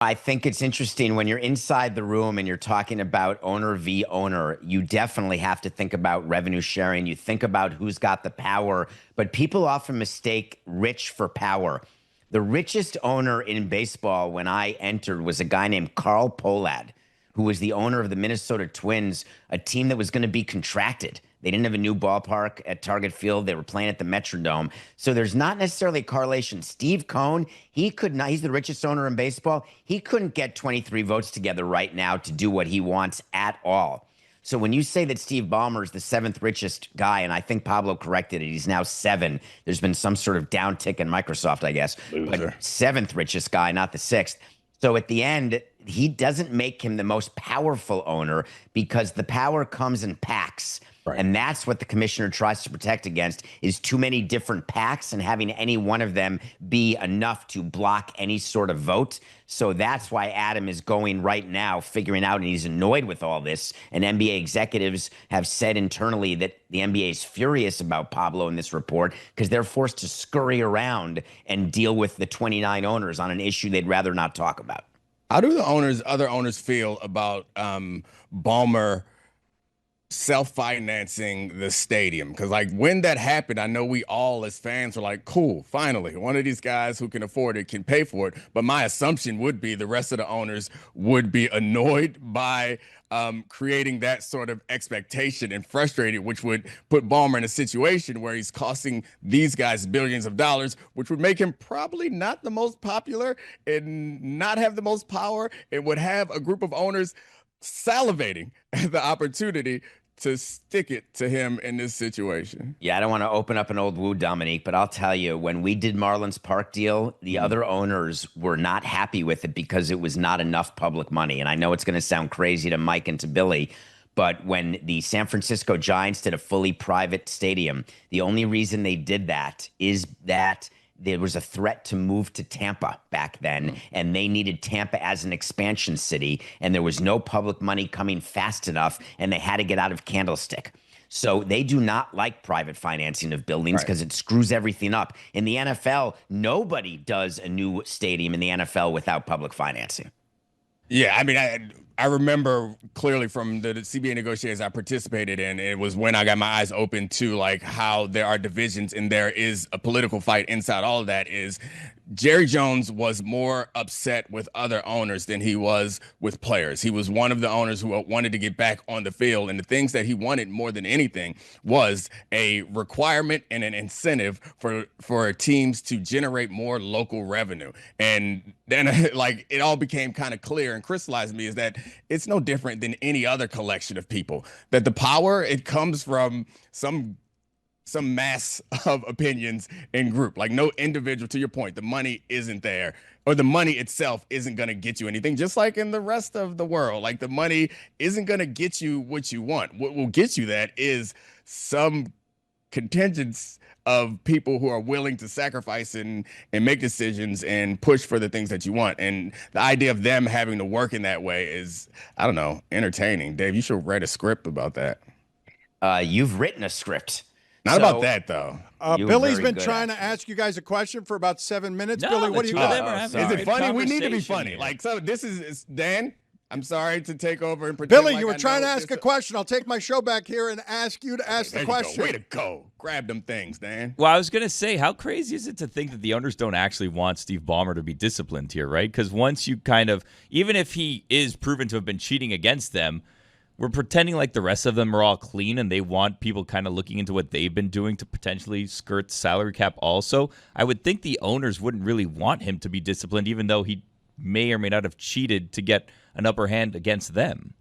I think it's interesting when you're inside the room and you're talking about owner v. owner, you definitely have to think about revenue sharing. You think about who's got the power, but people often mistake rich for power. The richest owner in baseball when I entered was a guy named Carl Pohlad, who was the owner of the Minnesota Twins, a team that was going to be contracted. They didn't have a new ballpark at Target Field. They were playing at the Metrodome. So there's not necessarily a correlation. Steve Cohen, he could not, he's the richest owner in baseball. He couldn't get 23 votes together right now to do what he wants at all. So when you say that Steve Ballmer is the seventh richest guy, and I think Pablo corrected it, he's now seven. There's been some sort of downtick in Microsoft, I guess. Loser. But seventh richest guy, not the sixth. So at the end, he doesn't make him the most powerful owner because the power comes in packs. Right. And that's what the commissioner tries to protect against is too many different PACs and having any one of them be enough to block any sort of vote. So that's why Adam is going right now, figuring out, and he's annoyed with all this. And NBA executives have said internally that the NBA is furious about Pablo in this report because they're forced to scurry around and deal with the 29 owners on an issue they'd rather not talk about. How do the other owners feel about Ballmer self-financing the stadium? Because like when that happened, I know we all as fans were like, cool, finally one of these guys who can afford it can pay for it. But my assumption would be the rest of the owners would be annoyed by creating that sort of expectation and frustrated, which would put Ballmer in a situation where he's costing these guys billions of dollars, which would make him probably not the most popular and not have the most power. It would have a group of owners salivating at the opportunity to stick it to him in this situation. Yeah, I don't want to open up an old wound, Dominique, but I'll tell you, when we did Marlins Park deal, the other owners were not happy with it because it was not enough public money. And I know it's going to sound crazy to Mike and to Billy, but when the San Francisco Giants did a fully private stadium, the only reason they did that is that there was a threat to move to Tampa back then, and they needed Tampa as an expansion city, and there was no public money coming fast enough, and they had to get out of Candlestick. So they do not like private financing of buildings because it screws everything up. In the NFL, nobody does a new stadium in the NFL without public financing. Yeah, I mean, I remember clearly from the CBA negotiations I participated in, it was when I got my eyes open to like how there are divisions and there is a political fight inside all of that. Is Jerry Jones was more upset with other owners than he was with players. He was one of the owners who wanted to get back on the field. And the things that he wanted more than anything was a requirement and an incentive for teams to generate more local revenue. And then like it all became kind of clear and crystallized to me is that it's no different than any other collection of people, that the power, it comes from some mass of opinions in group, like no individual. To your point, the money isn't there, or the money itself isn't going to get you anything, just like in the rest of the world. Like the money isn't going to get you what you want. What will get you that is some contingents of people who are willing to sacrifice and make decisions and push for the things that you want. And the idea of them having to work in that way is, I don't know, entertaining. Dave, you should write a script about that. You've written a script. Not about that, though. Billy's been trying to ask you guys a question for about 7 minutes. No, Billy, what do you got? Is it funny? We need to be funny. Like, so this is Dan. I'm sorry to take over and pretend. Billy, like you were I trying to know ask a question. I'll take my show back here and ask you to ask the question. Way to go. Grab them things, Dan. Well, I was going to say, how crazy is it to think that the owners don't actually want Steve Ballmer to be disciplined here, right? Because once you kind of, even if he is proven to have been cheating against them, we're pretending like the rest of them are all clean and they want people kind of looking into what they've been doing to potentially skirt the salary cap also. I would think the owners wouldn't really want him to be disciplined, even though he may or may not have cheated to get an upper hand against them.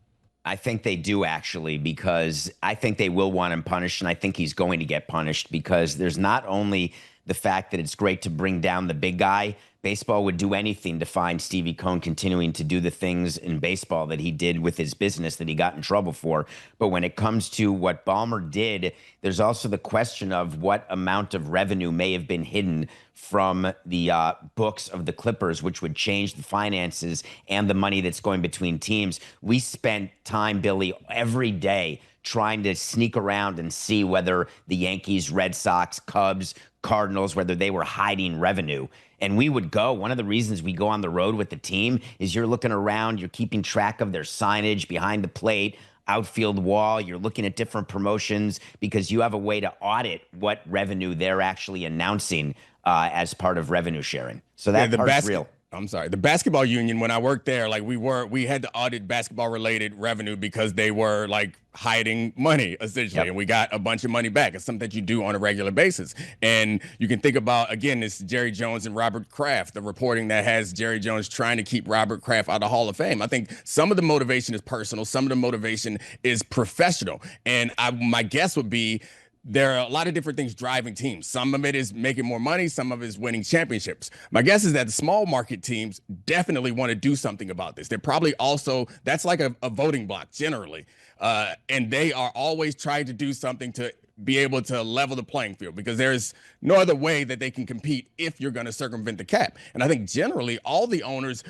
I think they do, actually, because I think they will want him punished, and I think he's going to get punished because there's not only the fact that it's great to bring down the big guy. Baseball would do anything to find Stevie Cohen continuing to do the things in baseball that he did with his business that he got in trouble for. But when it comes to what Ballmer did, there's also the question of what amount of revenue may have been hidden from the books of the Clippers, which would change the finances and the money that's going between teams. We spent time, Billy, every day trying to sneak around and see whether the Yankees, Red Sox, Cubs, Cardinals, whether they were hiding revenue. And we would go. One of the reasons we go on the road with the team is you're looking around, you're keeping track of their signage behind the plate, outfield wall. You're looking at different promotions because you have a way to audit what revenue they're actually announcing as part of revenue sharing. So that part's real. I'm sorry. The basketball union, when I worked there, like we had to audit basketball related revenue because they were like hiding money essentially. And we got a bunch of money back. It's something that you do on a regular basis. And you can think about, again, this Jerry Jones and Robert Kraft, the reporting that has Jerry Jones trying to keep Robert Kraft out of the Hall of Fame. I think some of the motivation is personal. Some of the motivation is professional. And my guess would be, there are a lot of different things driving teams. Some of it is making more money. Some of it is winning championships. My guess is that the small market teams definitely want to do something about this. They're probably also, that's like a voting block generally. And they are always trying to do something to be able to level the playing field because there's no other way that they can compete if you're going to circumvent the cap. And I think generally all the owners,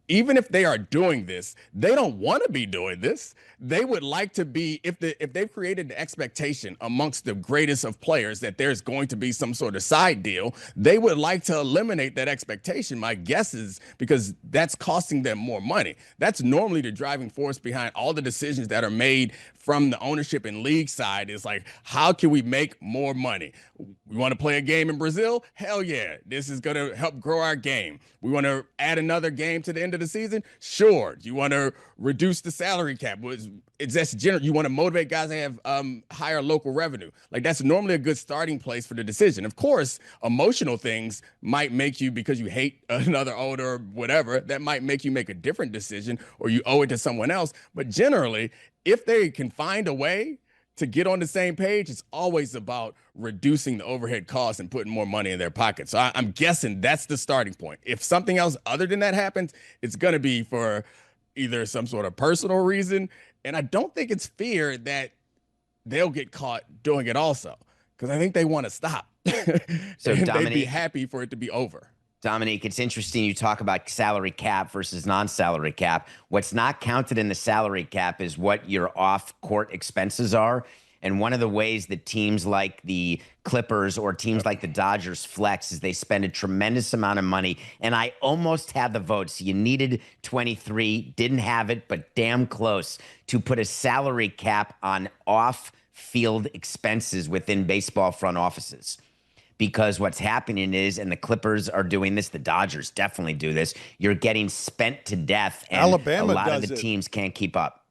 even if they are doing this, they don't want to be doing this. They would like to be, if they've created an expectation amongst the greatest of players that there's going to be some sort of side deal, they would like to eliminate that expectation. My guess is because that's costing them more money. That's normally the driving force behind all the decisions that are made from the ownership and league side is like, how can we make more money? We want to play a game in Brazil? Hell yeah. This is going to help grow our game. We want to add another game to the end of the season? Sure. Do you want to reduce the salary cap? That's general. You want to motivate guys to have higher local revenue. Like that's normally a good starting place for the decision. Of course, emotional things might make you, because you hate another owner or whatever, that might make you make a different decision or you owe it to someone else. But generally, if they can find a way to get on the same page, it's always about reducing the overhead costs and putting more money in their pockets. So I'm guessing that's the starting point. If something else other than that happens, it's going to be for either some sort of personal reason. And I don't think it's fear that they'll get caught doing it also, because I think they want to stop. So they'd be happy for it to be over. Dominique, it's interesting you talk about salary cap versus non-salary cap. What's not counted in the salary cap is what your off-court expenses are. And one of the ways that teams like the Clippers or teams like the Dodgers flex is they spend a tremendous amount of money. And I almost had the votes. You needed 23, didn't have it, but damn close to put a salary cap on off-field expenses within baseball front offices. Because what's happening is, and the Clippers are doing this, the Dodgers definitely do this, you're getting spent to death, and Alabama a lot of does the it. teams can't keep up.